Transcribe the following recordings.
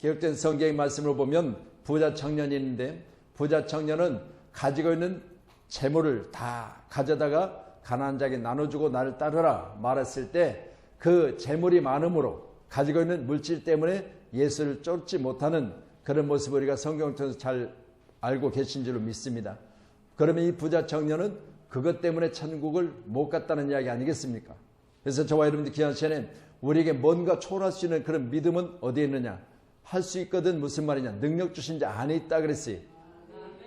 기록된 성경의 말씀을 보면 부자 청년이 있는데, 부자 청년은 가지고 있는 재물을 다 가져다가 가난한 자에게 나눠주고 나를 따르라 말했을 때 그 재물이 많음으로 가지고 있는 물질 때문에 예수를 쫓지 못하는 그런 모습을 우리가 성경을 통해서 잘 알고 계신 줄로 믿습니다. 그러면 이 부자 청년은 그것 때문에 천국을 못 갔다는 이야기 아니겠습니까? 그래서 저와 여러분들 귀한 시간에 우리에게 뭔가 초월할 수 있는 그런 믿음은 어디에 있느냐? 할 수 있거든. 무슨 말이냐? 능력 주신 자 안에 있다 그랬어요.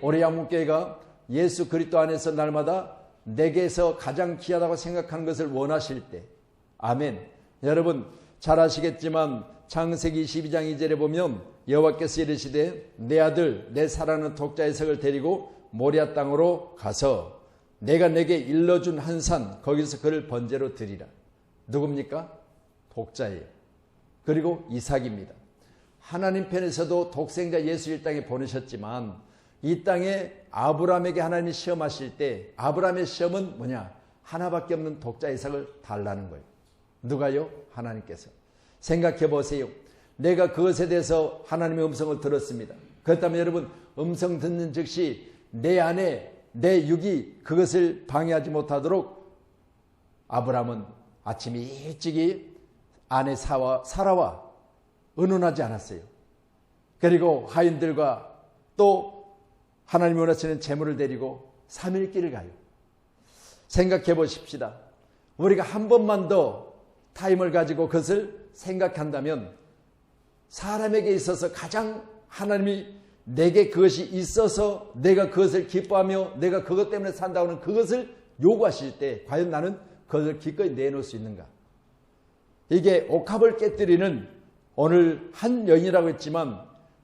우리 양문교회가 예수 그리스도 안에서 날마다 내게서 가장 귀하다고 생각하는 것을 원하실 때, 아멘. 여러분 잘 아시겠지만 창세기 22장 2절에 보면 여호와께서 이르시되 내 아들 내 사랑하는 독자 이삭을 데리고 모리아 땅으로 가서 내가 내게 일러준 한 산 거기서 그를 번제로 드리라. 누굽니까? 독자예요. 그리고 이삭입니다. 하나님 편에서도 독생자 예수를 땅에 보내셨지만 이 땅에 아브라함에게 하나님이 시험하실 때 아브라함의 시험은 뭐냐? 하나밖에 없는 독자 이삭을 달라는 거예요. 누가요? 하나님께서. 생각해 보세요. 내가 그것에 대해서 하나님의 음성을 들었습니다. 그렇다면 여러분 음성 듣는 즉시 내 안에 내 육이 그것을 방해하지 못하도록 아브라함은 아침 일찍이 아내 사라와 의논하지 않았어요. 그리고 하인들과 또 하나님이 원하시는 재물을 데리고 3일 길을 가요. 생각해 보십시다. 우리가 한 번만 더 타임을 가지고 그것을 생각한다면 사람에게 있어서 가장 하나님이 내게 그것이 있어서 내가 그것을 기뻐하며 내가 그것 때문에 산다고 하는 그것을 요구하실 때 과연 나는 그것을 기꺼이 내놓을 수 있는가? 이게 옥합을 깨뜨리는 오늘 한 여인이라고 했지만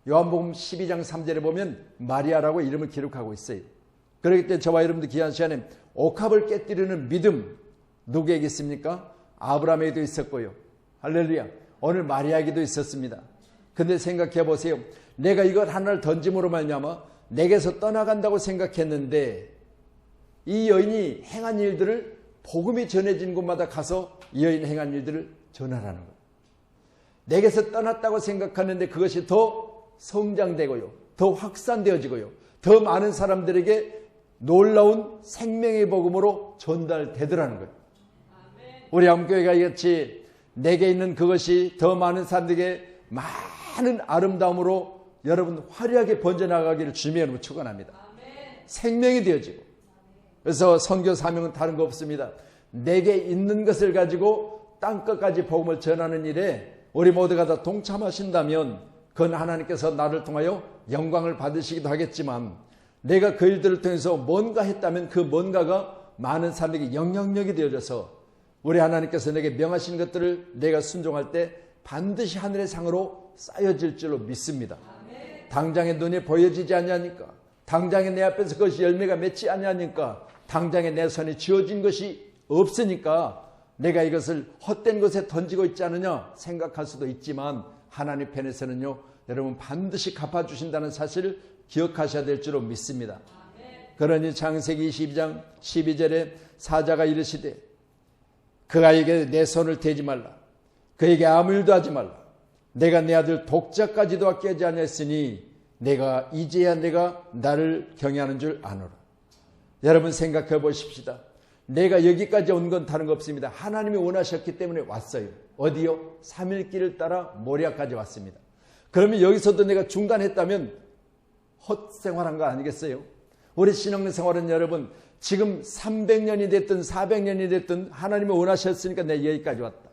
요한복음 12장 3절에 보면 마리아라고 이름을 기록하고 있어요. 그렇기 때문에 저와 여러분들 귀한 시간에 옥합을 깨뜨리는 믿음 누구에게 있습니까? 아브라함에게도 있었고요. 할렐루야. 오늘 마리아에게도 있었습니다. 근데 생각해 보세요. 내가 이것 하나를 던짐으로 말미암아 내게서 떠나간다고 생각했는데 이 여인이 행한 일들을 복음이 전해진 곳마다 가서 이 여인이 행한 일들을 전하라는 거예요. 내게서 떠났다고 생각하는데 그것이 더 성장되고요. 더 확산되어지고요. 더 많은 사람들에게 놀라운 생명의 복음으로 전달되더라는 거예요. 우리 한국교회가 이같이 내게 있는 그것이 더 많은 사람들에게 많은 아름다움으로 여러분 화려하게 번져나가기를 주님의 이름으로 축원합니다. 생명이 되어지고 그래서 선교 사명은 다른 거 없습니다. 내게 있는 것을 가지고 땅끝까지 복음을 전하는 일에 우리 모두가 다 동참하신다면 그건 하나님께서 나를 통하여 영광을 받으시기도 하겠지만 내가 그 일들을 통해서 뭔가 했다면 그 뭔가가 많은 사람에게 영향력이 되어져서 우리 하나님께서 내게 명하신 것들을 내가 순종할 때 반드시 하늘의 상으로 쌓여질 줄로 믿습니다. 당장에 눈에 보여지지 않냐니까, 당장에 내 앞에서 그것이 열매가 맺지 않냐니까, 당장에 내 손에 쥐어진 것이 없으니까 내가 이것을 헛된 것에 던지고 있지 않느냐 생각할 수도 있지만 하나님 편에서는요 여러분 반드시 갚아주신다는 사실을 기억하셔야 될 줄로 믿습니다. 그러니 창세기 22장 12절에 사자가 이르시되 그에게 내 손을 대지 말라. 그에게 아무 일도 하지 말라. 내가 내 아들 독자까지도 아끼지 아니했으니 내가 이제야 내가 나를 경외하는 줄 아노라. 여러분 생각해 보십시다. 내가 여기까지 온 건 다른 거 없습니다. 하나님이 원하셨기 때문에 왔어요. 어디요? 3일 길을 따라 모리아까지 왔습니다. 그러면 여기서도 내가 중단했다면 헛생활한 거 아니겠어요? 우리 신앙생활은 여러분 지금 300년이 됐든 400년이 됐든 하나님이 원하셨으니까 내가 여기까지 왔다.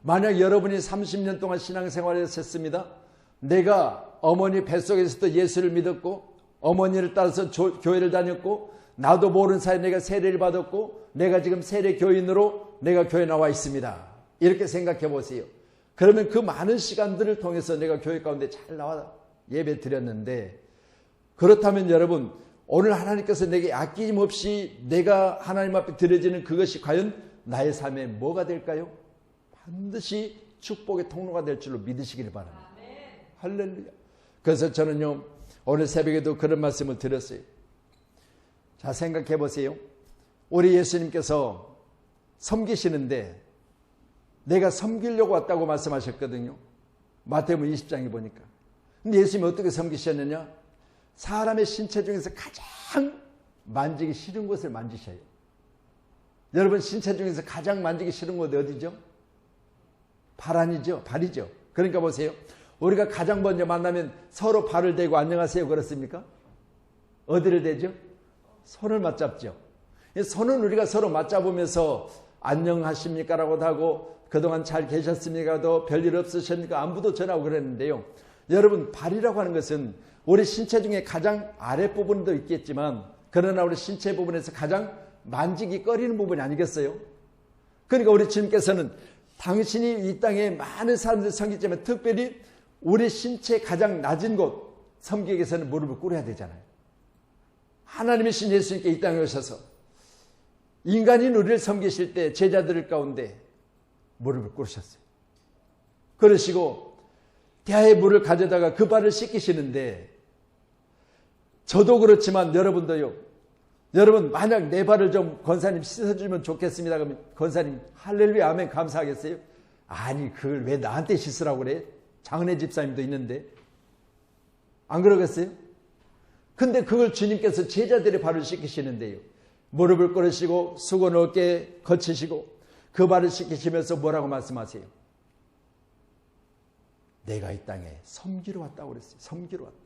만약 여러분이 30년 동안 신앙생활을 했습니다. 내가 어머니 뱃속에서도 예수를 믿었고 어머니를 따라서 교회를 다녔고 나도 모르는 사이에 내가 세례를 받았고 내가 지금 세례 교인으로 내가 교회에 나와 있습니다. 이렇게 생각해 보세요. 그러면 그 많은 시간들을 통해서 내가 교회 가운데 잘 나와 예배 드렸는데 그렇다면 여러분 오늘 하나님께서 내게 아낌없이 내가 하나님 앞에 드려지는 그것이 과연 나의 삶에 뭐가 될까요? 반드시 축복의 통로가 될 줄로 믿으시기를 바랍니다. 할렐루야. 그래서 저는요 오늘 새벽에도 그런 말씀을 드렸어요. 자 생각해 보세요. 우리 예수님께서 섬기시는데 내가 섬기려고 왔다고 말씀하셨거든요. 마태복음 20장에 보니까 근데 예수님이 어떻게 섬기셨느냐? 사람의 신체 중에서 가장 만지기 싫은 곳을 만지셔요. 여러분 신체 중에서 가장 만지기 싫은 곳이 어디죠? 발 아니죠? 발이죠. 그러니까 보세요. 우리가 가장 먼저 만나면 서로 발을 대고 안녕하세요 그렇습니까? 어디를 대죠? 손을 맞잡죠. 손은 우리가 서로 맞잡으면서 안녕하십니까? 라고도 하고 그동안 잘 계셨습니까?도 별일 없으십니까? 안부도 전하고 그랬는데요. 여러분 발이라고 하는 것은 우리 신체 중에 가장 아랫부분도 있겠지만 그러나 우리 신체 부분에서 가장 만지기 꺼리는 부분이 아니겠어요? 그러니까 우리 주님께서는 당신이 이 땅에 많은 사람들 섬기지만 특별히 우리 신체 가장 낮은 곳 섬기기 위해서는 무릎을 꿇어야 되잖아요. 하나님이신 예수님께 이 땅에 오셔서 인간인 우리를 섬기실 때 제자들 가운데 무릎을 꿇으셨어요. 그러시고 대야의 물을 가져다가 그 발을 씻기시는데 저도 그렇지만 여러분도요. 여러분 만약 내 발을 좀 권사님 씻어주면 좋겠습니다. 그러면 권사님 할렐루야 아멘 감사하겠어요? 아니 그걸 왜 나한테 씻으라고 그래? 장은혜 집사님도 있는데 안 그러겠어요? 근데 그걸 주님께서 제자들의 발을 씻기시는데요. 무릎을 꿇으시고 수건 어깨에 거치시고 그 발을 씻기시면서 뭐라고 말씀하세요? 내가 이 땅에 섬기러 왔다고 그랬어요. 섬기러 왔다.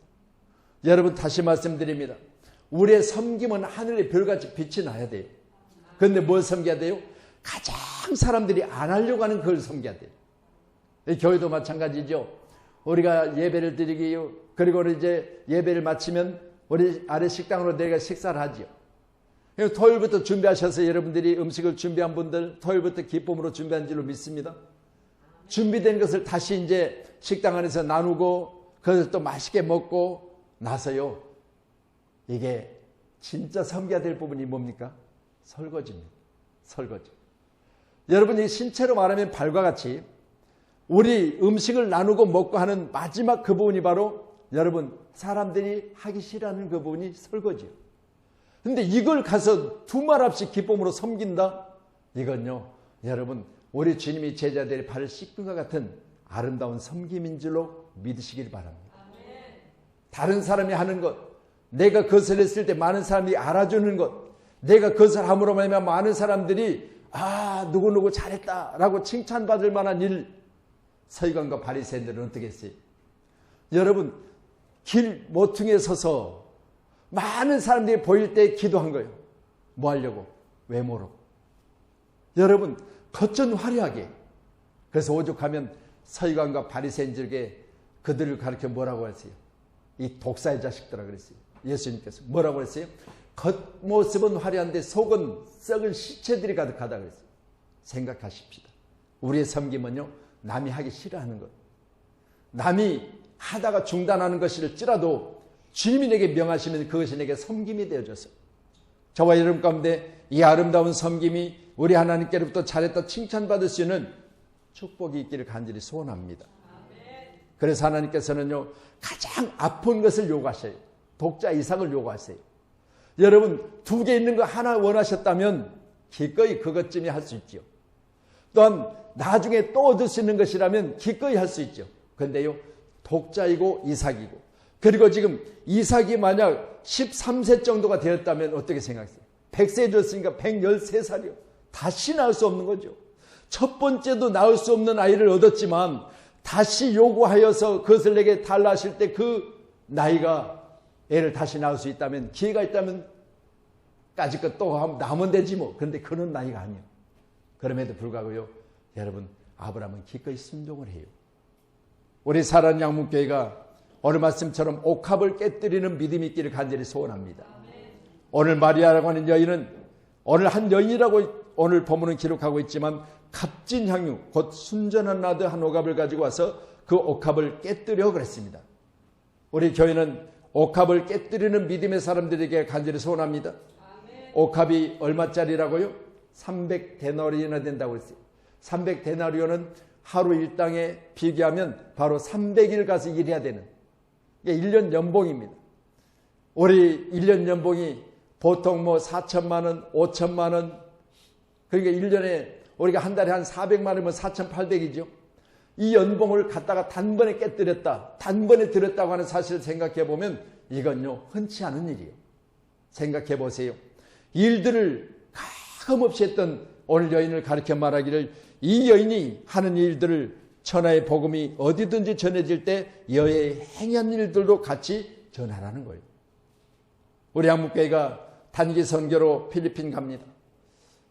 여러분 다시 말씀드립니다. 우리의 섬김은 하늘의 별같이 빛이 나야 돼요. 그런데 뭘 섬겨야 돼요? 가장 사람들이 안 하려고 하는 그걸 섬겨야 돼요. 교회도 마찬가지죠. 우리가 예배를 드리기요. 그리고 이제 예배를 마치면 우리 아래 식당으로 내가 식사를 하죠. 토요일부터 준비하셔서 여러분들이 음식을 준비한 분들 토요일부터 기쁨으로 준비한 줄로 믿습니다. 준비된 것을 다시 이제 식당 안에서 나누고 그것을 또 맛있게 먹고 나서요. 이게 진짜 섬겨야 될 부분이 뭡니까? 설거지입니다. 설거지. 여러분이 신체로 말하면 발과 같이 우리 음식을 나누고 먹고 하는 마지막 그 부분이 바로 여러분 사람들이 하기 싫어하는 그 부분이 설거지예요. 근데 이걸 가서 두말 없이 기쁨으로 섬긴다? 이건요 여러분 우리 주님이 제자들의 발을 씻은 것 같은 아름다운 섬김인 줄로 믿으시길 바랍니다. 다른 사람이 하는 것, 내가 그것을 했을 때 많은 사람이 알아주는 것, 내가 그것을 함으로 말하면 많은 사람들이 누구누구 잘했다라고 칭찬받을 만한 일, 서기관과 바리새인들은 어떻게 했어요? 여러분 길 모퉁이에 서서 많은 사람들이 보일 때 기도한 거예요. 뭐 하려고? 외모로. 여러분 겉은 화려하게. 그래서 오죽하면 서기관과 바리새인들에게 그들을 가르쳐 뭐라고 했어요? 이 독사의 자식들아 그랬어요. 예수님께서 뭐라고 했어요? 겉모습은 화려한데 속은 썩은 시체들이 가득하다 그랬어요. 생각하십시다. 우리의 섬김은요 남이 하기 싫어하는 것, 남이 하다가 중단하는 것일지라도 주님이 내게 명하시면 그것이 내게 섬김이 되어져서 저와 여러분 가운데 이 아름다운 섬김이 우리 하나님께로부터 잘했다 칭찬받을 수 있는 축복이 있기를 간절히 소원합니다. 그래서 하나님께서는요 가장 아픈 것을 요구하셔요. 독자 이삭을 요구하세요. 여러분 2개 있는 거 하나 원하셨다면 기꺼이 그것쯤이 할 수 있죠. 또한 나중에 또 얻을 수 있는 것이라면 기꺼이 할 수 있죠. 그런데요 독자이고 이삭이고 그리고 지금 이삭이 만약 13세 정도가 되었다면 어떻게 생각하세요? 100세 줬으니까 113살이요. 다시 낳을 수 없는 거죠. 첫 번째도 낳을 수 없는 아이를 얻었지만 다시 요구하여서 그것을 내게 달라 하실 때 그 나이가 애를 다시 낳을 수 있다면 기회가 있다면 까짓것 또 낳으면 되지 뭐. 그런데 그런 나이가 아니에요. 그럼에도 불구하고요. 여러분 아브라함은 기꺼이 순종을 해요. 우리 사랑하는 양문교회가 오늘 말씀처럼 옥합을 깨뜨리는 믿음이 있기를 간절히 소원합니다. 오늘 마리아라고 하는 여인은 오늘 한 여인이라고 오늘 본문은 기록하고 있지만 값진 향유 곧 순전한 나드 한 옥합을 가지고 와서 그 옥합을 깨뜨려 그랬습니다. 우리 교회는 옥합을 깨뜨리는 믿음의 사람들에게 간절히 소원합니다. 옥합이 얼마짜리라고요? 300데나리온이나 된다고 했어요. 300데나리온은 하루 일당에 비교하면 바로 300일 가서 일해야 되는 이게 1년 연봉입니다. 우리 1년 연봉이 보통 4천만 원, 5천만 원 그러니까 1년에 우리가 한 달에 한 400만 원이면 4,800이죠. 이 연봉을 갖다가 단번에 깨뜨렸다, 단번에 들였다고 하는 사실을 생각해 보면 이건요 흔치 않은 일이에요. 생각해 보세요. 일들을 가감없이 했던 오늘 여인을 가르쳐 말하기를, 이 여인이 하는 일들을 천하의 복음이 어디든지 전해질 때 여의 행한 일들도 같이 전하라는 거예요. 우리 한국교회가 단기 선교로 필리핀 갑니다.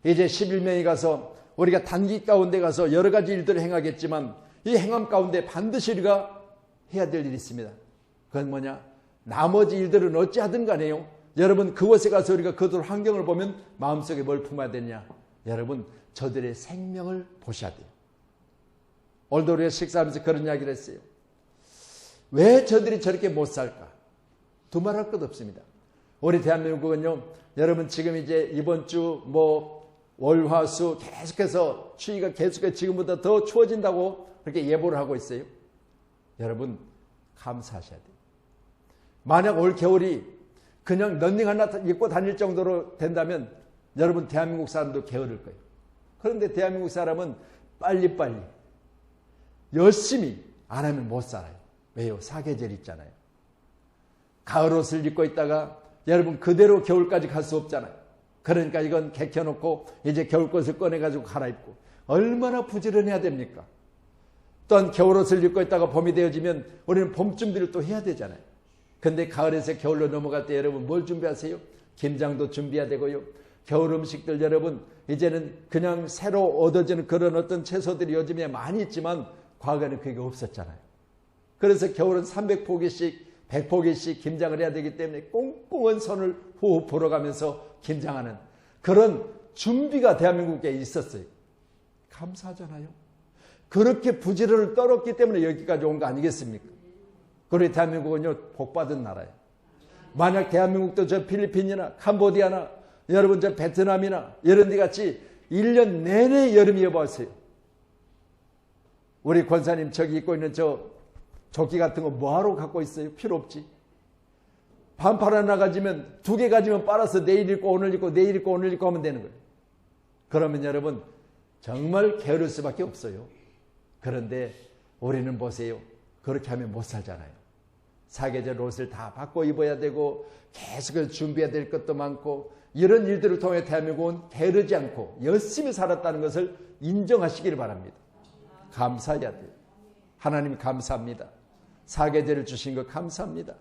이제 11명이 가서 우리가 단기 가운데 가서 여러 가지 일들을 행하겠지만 이 행함 가운데 반드시 우리가 해야 될 일이 있습니다. 그건 뭐냐? 나머지 일들은 어찌하든 간에요, 여러분 그곳에 가서 우리가 그들 환경을 보면 마음속에 뭘 품어야 되냐? 여러분 저들의 생명을 보셔야 돼요. 오늘도 우리가 식사하면서 그런 이야기를 했어요. 왜 저들이 저렇게 못 살까? 두말할 것 없습니다. 우리 대한민국은요, 여러분 지금 이제 이번 주 월화수 계속해서 추위가 계속해서 지금보다 더 추워진다고 그렇게 예보를 하고 있어요. 여러분 감사하셔야 돼요. 만약 올 겨울이 그냥 런닝 하나 입고 다닐 정도로 된다면 여러분 대한민국 사람도 게으를 거예요. 그런데 대한민국 사람은 빨리빨리 열심히 안 하면 못 살아요. 왜요? 사계절 있잖아요. 가을 옷을 입고 있다가 여러분 그대로 겨울까지 갈 수 없잖아요. 그러니까 이건 개켜놓고 이제 겨울것을 꺼내가지고 갈아입고 얼마나 부지런해야 됩니까? 또한 겨울옷을 입고 있다가 봄이 되어지면 우리는 봄 준비를 또 해야 되잖아요. 근데 가을에서 겨울로 넘어갈 때 여러분 뭘 준비하세요? 김장도 준비해야 되고요. 겨울 음식들 여러분 이제는 그냥 새로 얻어지는 그런 어떤 채소들이 요즘에 많이 있지만 과거에는 그게 없었잖아요. 그래서 겨울은 300포기씩 100포기씩 김장을 해야 되기 때문에 꽁꽁한 손을 호흡 불어가면서 김장하는 그런 준비가 대한민국에 있었어요. 감사하잖아요. 그렇게 부지런을 떨었기 때문에 여기까지 온 거 아니겠습니까? 그리고 대한민국은요 복받은 나라예요. 만약 대한민국도 저 필리핀이나 캄보디아나 여러분 저 베트남이나 이런 데 같이 1년 내내 여름이 여보세요. 우리 권사님 저기 입고 있는 저 조끼 같은 거 뭐하러 갖고 있어요? 필요 없지. 반팔 하나 가지면 2개 가지면 빨아서 내일 입고 오늘 입고 내일 입고 오늘 입고 하면 되는 거예요. 그러면 여러분 정말 게으를 수밖에 없어요. 그런데 우리는 보세요. 그렇게 하면 못 살잖아요. 사계절 옷을 다 바꿔 입어야 되고 계속 준비해야 될 것도 많고 이런 일들을 통해 대한민국은 게으르지 않고 열심히 살았다는 것을 인정하시기를 바랍니다. 감사해야 돼요. 하나님 감사합니다. 사계절을 주신 것 감사합니다.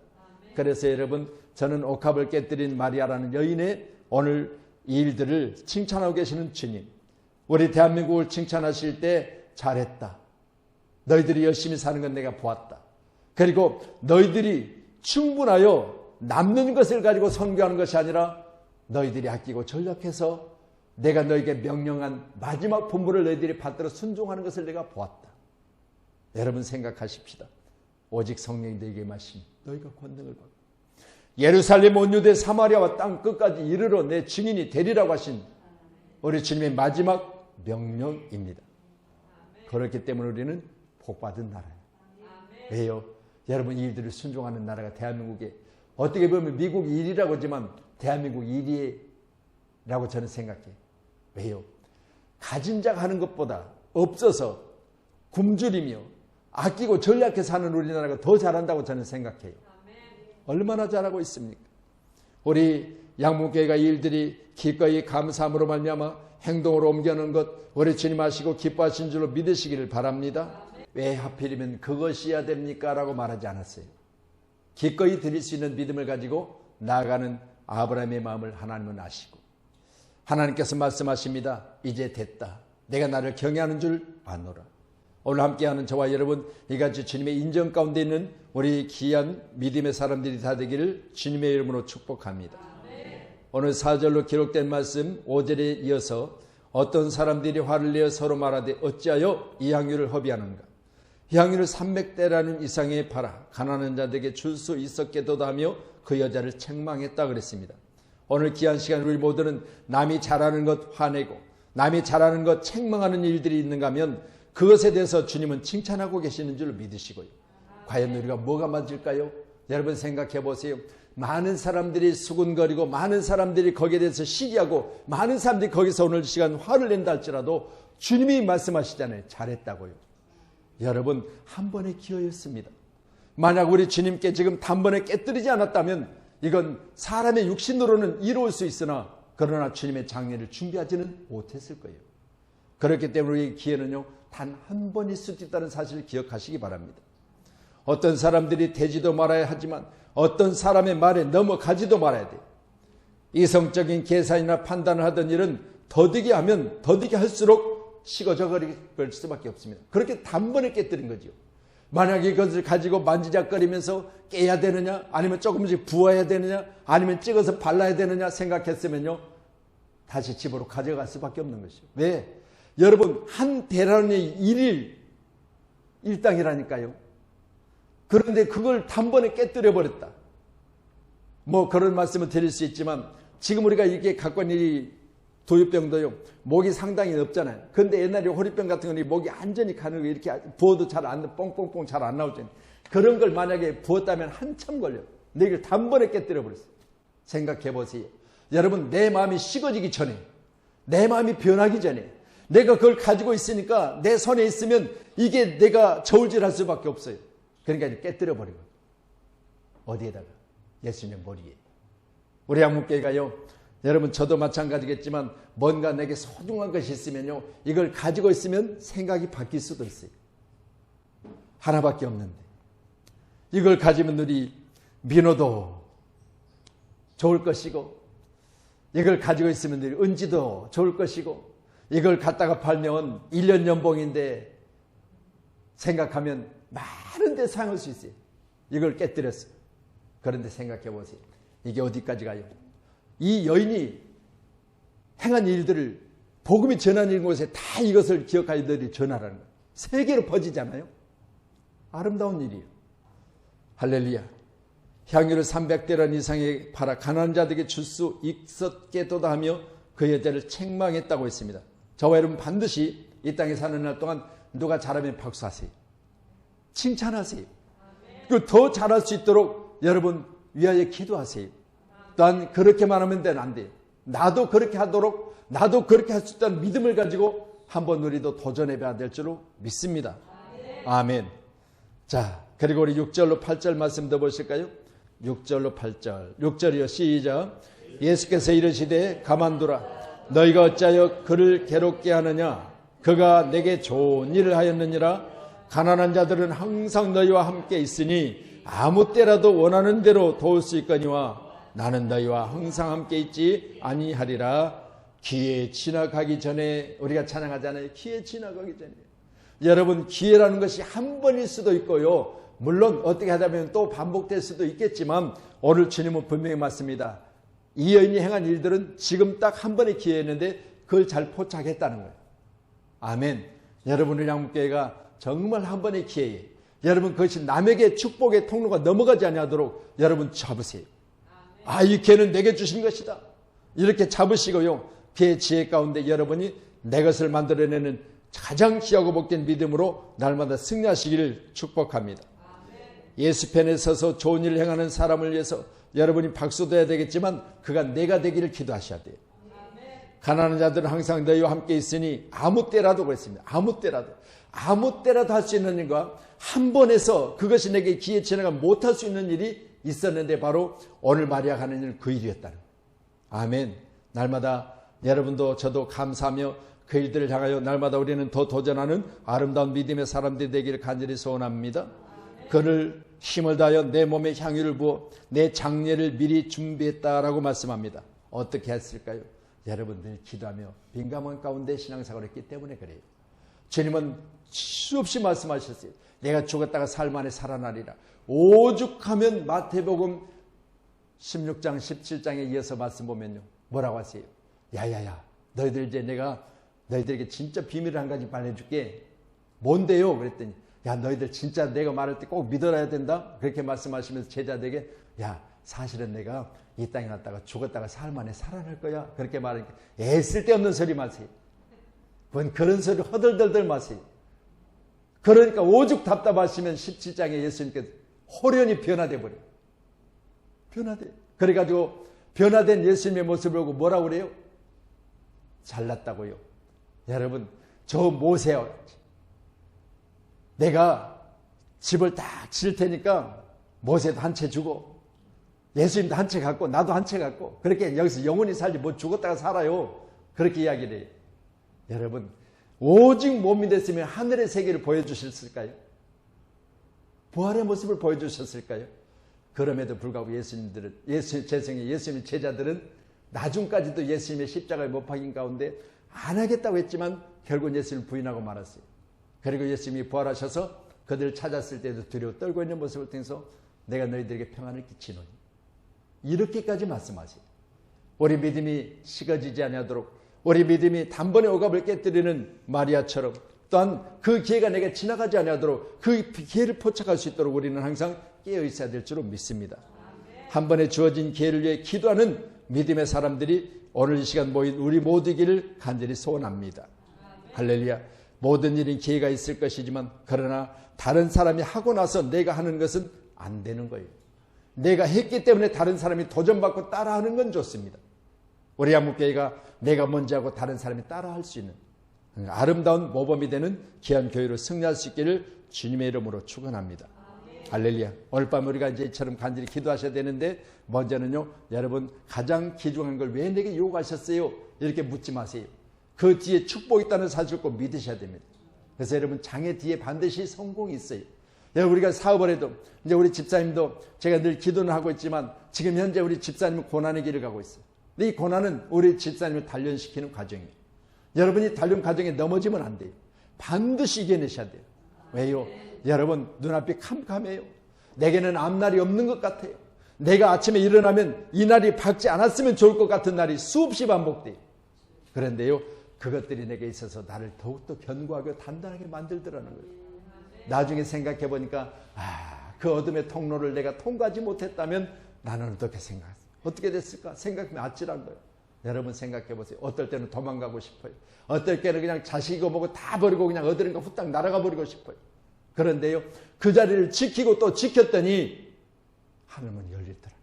그래서 여러분 저는 옥합을 깨뜨린 마리아라는 여인의 오늘 이 일들을 칭찬하고 계시는 주님, 우리 대한민국을 칭찬하실 때 잘했다. 너희들이 열심히 사는 건 내가 보았다. 그리고 너희들이 충분하여 남는 것을 가지고 선교하는 것이 아니라 너희들이 아끼고 전략해서 내가 너희에게 명령한 마지막 분부를 너희들이 받들어 순종하는 것을 내가 보았다. 여러분 생각하십시다. 오직 성령이 너희에게 마신 너희가 권능을 받고 예루살렘 온 유대 사마리아와 땅 끝까지 이르러 내 증인이 되리라고 하신 우리 주님의 마지막 명령입니다. 그렇기 때문에 우리는 복받은 나라예요. 왜요? 여러분 이 일들을 순종하는 나라가 대한민국에 어떻게 보면 미국 1위라고 하지만 대한민국 1위라고 저는 생각해요. 왜요? 가진 자가 하는 것보다 없어서 굶주리며 아끼고 전략해서 사는 우리나라가 더 잘한다고 저는 생각해요. 얼마나 잘하고 있습니까? 우리 양문교회가 이 일들이 기꺼이 감사함으로 말미암아 행동으로 옮겨놓은 것 우리 주님 아시고 기뻐하신 줄로 믿으시기를 바랍니다. 왜 하필이면 그것이야 됩니까? 라고 말하지 않았어요. 기꺼이 드릴 수 있는 믿음을 가지고 나아가는 아브라함의 마음을 하나님은 아시고 하나님께서 말씀하십니다. 이제 됐다. 내가 나를 경외하는 줄 아노라. 오늘 함께하는 저와 여러분 이같이 주님의 인정 가운데 있는 우리 귀한 믿음의 사람들이 다 되기를 주님의 이름으로 축복합니다. 오늘 4절로 기록된 말씀 5절에 이어서 어떤 사람들이 화를 내어 서로 말하되 어찌하여 이 향유를 허비하는가. 이 향유를 300대라는 이상에 팔아 가난한 자들에게 줄 수 있었겠도다 하며 그 여자를 책망했다 그랬습니다. 오늘 귀한 시간 우리 모두는 남이 잘하는 것 화내고 남이 잘하는 것 책망하는 일들이 있는가 하면 그것에 대해서 주님은 칭찬하고 계시는 줄 믿으시고요. 과연 우리가 뭐가 맞을까요? 여러분 생각해 보세요. 많은 사람들이 수군거리고 많은 사람들이 거기에 대해서 시기하고 많은 사람들이 거기서 오늘 시간 화를 낸다 할지라도 주님이 말씀하시잖아요. 잘했다고요. 여러분, 한 번의 기회였습니다. 만약 우리 주님께 지금 단번에 깨뜨리지 않았다면 이건 사람의 육신으로는 이루어질 수 있으나 그러나 주님의 장례를 준비하지는 못했을 거예요. 그렇기 때문에 이 기회는요, 단 한 번일 수도 있다는 사실을 기억하시기 바랍니다. 어떤 사람들이 되지도 말아야 하지만 어떤 사람의 말에 넘어가지도 말아야 돼요. 이성적인 계산이나 판단을 하던 일은 더디게 하면 더디게 할수록 식어져 버릴 수밖에 없습니다. 그렇게 단번에 깨뜨린 거죠. 만약 이것을 가지고 만지작거리면서 깨야 되느냐, 아니면 조금씩 부어야 되느냐, 아니면 찍어서 발라야 되느냐 생각했으면요, 다시 집으로 가져갈 수밖에 없는 것이죠. 왜? 여러분, 한 대란의 일당이라니까요. 그런데 그걸 단번에 깨뜨려 버렸다. 뭐 그런 말씀을 드릴 수 있지만 지금 우리가 이렇게 갖고 있는 이 도유병도요, 목이 상당히 없잖아요. 근데 옛날에 호리병 같은 거는 목이 완전히 가는 거 이렇게 부어도 잘 안, 뽕뽕뽕 잘 안 나오잖아요. 그런 걸 만약에 부었다면 한참 걸려요. 근데 이걸 단번에 깨뜨려 버렸어요. 생각해 보세요. 여러분, 내 마음이 식어지기 전에, 내 마음이 변하기 전에 내가 그걸 가지고 있으니까 내 손에 있으면 이게 내가 저울질할 수밖에 없어요. 그러니까 이제 깨뜨려 버리고. 어디에다가? 예수님의 머리에. 우리 한국교회가요, 여러분 저도 마찬가지겠지만 뭔가 내게 소중한 것이 있으면요, 이걸 가지고 있으면 생각이 바뀔 수도 있어요. 하나밖에 없는데 이걸 가지면 우리 민호도 좋을 것이고, 이걸 가지고 있으면 우리 은지도 좋을 것이고, 이걸 갖다가 팔면 1년 연봉인데 생각하면 많은 데 사용할 수 있어요. 이걸 깨뜨렸어요. 그런데 생각해 보세요. 이게 어디까지 가요? 이 여인이 행한 일들을, 복음이 전하는 곳에 다 이것을 기억하여 너희들이 전하라는 거예요. 세계로 퍼지잖아요. 아름다운 일이에요. 할렐루야. 향유를 300대란 이상에 팔아 가난한 자들에게 줄 수 있었겠도다 하며 그 여자를 책망했다고 했습니다. 저와 여러분 반드시 이 땅에 사는 날 동안 누가 잘하면 박수하세요. 칭찬하세요. 그리고 더 잘할 수 있도록 여러분 위하여 기도하세요. 또한 그렇게만 하면 안 돼요. 나도 그렇게 하도록, 나도 그렇게 할 수 있다는 믿음을 가지고 한번 우리도 도전해봐야 될 줄로 믿습니다. 아멘. 자, 그리고 우리 6절로 8절 말씀 더 보실까요? 6절로 8절. 6절이요. 시작. 예수께서 이르시되 가만두라. 너희가 어찌하여 그를 괴롭게 하느냐? 그가 내게 좋은 일을 하였느니라. 가난한 자들은 항상 너희와 함께 있으니 아무 때라도 원하는 대로 도울 수 있거니와 나는 너희와 항상 함께 있지 아니하리라. 기회 지나가기 전에, 우리가 찬양하잖아요. 기회 지나가기 전에. 여러분, 기회라는 것이 한 번일 수도 있고요, 물론 어떻게 하다 보면 또 반복될 수도 있겠지만 오늘 주님은 분명히 맞습니다. 이 여인이 행한 일들은 지금 딱 한 번의 기회였는데 그걸 잘 포착했다는 거예요. 아멘. 여러분, 우리 한국교회가 정말 한 번의 기회에, 여러분 그것이 남에게 축복의 통로가 넘어가지 않도록 여러분 잡으세요. 아, 이 기회는 내게 주신 것이다. 이렇게 잡으시고요, 그의 지혜 가운데 여러분이 내 것을 만들어내는 가장 귀하고 복된 믿음으로 날마다 승리하시기를 축복합니다. 예수편에 서서 좋은 일을 행하는 사람을 위해서 여러분이 박수도 해야 되겠지만 그가 내가 되기를 기도하셔야 돼요. 가난한 자들은 항상 너희와 함께 있으니 아무 때라도 그랬습니다. 아무 때라도 할 수 있는 일과 한 번에서 그것이 내게 기회 지나가 못할 수 있는 일이 있었는데 바로 오늘 마리아가 하는 일, 그 일이었다는 거예요. 아멘. 날마다 여러분도 저도 감사하며 그 일들을 향하여 날마다 우리는 더 도전하는 아름다운 믿음의 사람들이 되기를 간절히 소원합니다. 그를 힘을 다하여 내 몸에 향유를 부어 내 장례를 미리 준비했다라고 말씀합니다. 어떻게 했을까요? 여러분들이 기도하며 빈감한 가운데 신앙생활을 했기 때문에 그래요. 주님은 수없이 말씀하셨어요. 내가 죽었다가 사흘 만에 살아나리라. 오죽하면 마태복음 16장 17장에 이어서 말씀 보면요, 뭐라고 하세요? 야야야, 너희들 이제 내가 너희들에게 진짜 비밀을 한 가지 말해줄게. 뭔데요? 그랬더니 야, 너희들 진짜 내가 말할 때 꼭 믿어야 된다. 그렇게 말씀하시면서 제자들에게 야, 사실은 내가 이 땅에 갔다가 죽었다가 사흘 만에 살아날 거야. 그렇게 말하니까 애쓸 데 없는 소리 마세요. 그런 소리 허덜덜덜 마세요. 그러니까 오죽 답답하시면 17장에 예수님께서 호련히 변화돼 버려요. 변화돼. 그래가지고 변화된 예수님의 모습을 보고 뭐라고 그래요? 잘났다고요. 여러분, 저 모세와 내가 집을 딱 지을 테니까 모세도 한 채 주고 예수님도 한 채 갖고 나도 한 채 갖고 그렇게 여기서 영원히 살지 뭐 죽었다가 살아요. 그렇게 이야기를 해요. 여러분 오직 못 믿었으면 하늘의 세계를 보여주셨을까요? 부활의 모습을 보여주셨을까요? 그럼에도 불구하고 예수님의 제자들은 나중까지도 예수님의 십자가에 못 박인 가운데 안 하겠다고 했지만 결국은 예수님을 부인하고 말았어요. 그리고 예수님이 부활하셔서 그들을 찾았을 때도 두려워 떨고 있는 모습을 통해서 내가 너희들에게 평안을 끼치노니 이렇게까지 말씀하세요. 우리 믿음이 식어지지 아니하도록 우리 믿음이 단번에 억압을 깨뜨리는 마리아처럼 또한 그 기회가 내게 지나가지 아니하도록 그 기회를 포착할 수 있도록 우리는 항상 깨어 있어야 될 줄로 믿습니다. 한 번에 주어진 기회를 위해 기도하는 믿음의 사람들이 오늘 이 시간 모인 우리 모두기를 간절히 소원합니다. 할렐루야. 모든 일은 기회가 있을 것이지만 그러나 다른 사람이 하고 나서 내가 하는 것은 안 되는 거예요. 내가 했기 때문에 다른 사람이 도전받고 따라하는 건 좋습니다. 우리 한국교회가 내가 먼저 하고 다른 사람이 따라할 수 있는 아름다운 모범이 되는 귀한 교회로 승리할 수 있기를 주님의 이름으로 축원합니다. 할렐루야. 오늘 밤 우리가 이제 이처럼 간절히 기도하셔야 되는데 먼저는요, 여러분 가장 귀중한 걸 왜 내게 요구하셨어요? 이렇게 묻지 마세요. 그 뒤에 축복이 있다는 사실을 꼭 믿으셔야 됩니다. 그래서 여러분 장애 뒤에 반드시 성공이 있어요. 여러분 우리가 사업을 해도 이제 우리 집사님도 제가 늘 기도는 하고 있지만 지금 현재 우리 집사님은 고난의 길을 가고 있어요. 근데 이 고난은 우리 집사님을 단련시키는 과정이에요. 여러분이 단련 과정에 넘어지면 안 돼요. 반드시 이겨내셔야 돼요. 왜요? 여러분 눈앞이 캄캄해요. 내게는 앞날이 없는 것 같아요. 내가 아침에 일어나면 이 날이 밝지 않았으면 좋을 것 같은 날이 수없이 반복돼요. 그런데요, 그것들이 내게 있어서 나를 더욱더 견고하고 단단하게 만들더라는 거예요. 나중에 생각해 보니까 그 어둠의 통로를 내가 통과하지 못했다면 나는 어떻게 생각했어? 어떻게 됐을까? 생각하면 아찔한 거예요. 여러분 생각해 보세요. 어떨 때는 도망가고 싶어요. 어떨 때는 그냥 자식이고 뭐고 다 버리고 그냥 어디론가 후딱 날아가 버리고 싶어요. 그런데요, 그 자리를 지키고 또 지켰더니 하늘문이 열리더라.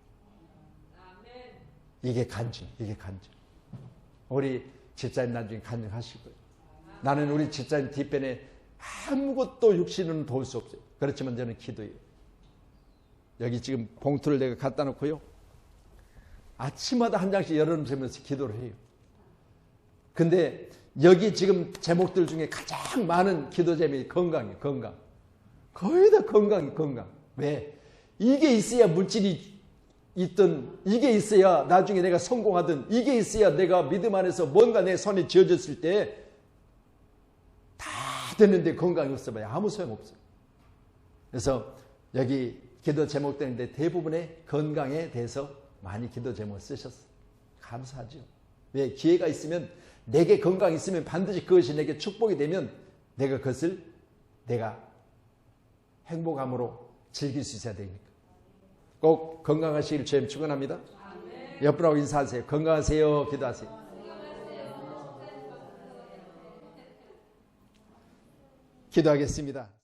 이게 간증, 이게 간증. 우리 집사님 나중에 간증하시고요. 나는 우리 집사님 뒷편에 아무것도 육신은 도울 수 없어요. 그렇지만 저는 기도해요. 여기 지금 봉투를 내가 갖다 놓고요. 아침마다 한 장씩 열어놓으면서 기도를 해요. 근데 여기 지금 제목들 중에 가장 많은 기도 제목이 건강이에요. 건강. 거의 다 건강이 건강. 왜? 이게 있어야 물질이 있든 이게 있어야 나중에 내가 성공하든 이게 있어야 내가 믿음 안에서 뭔가 내 손에 쥐어졌을 때 다 됐는데 건강이 없어봐야 아무 소용없어요. 그래서 여기 기도 제목들인데 대부분의 건강에 대해서 많이 기도 제목을 쓰셨어요. 감사하죠. 왜? 기회가 있으면 내게 건강이 있으면 반드시 그것이 내게 축복이 되면 내가 그것을 내가 행복함으로 즐길 수 있어야 되니까. 꼭 건강하시길 주님 축원합니다. 옆분하고 인사하세요. 건강하세요. 기도하세요. 기도하겠습니다.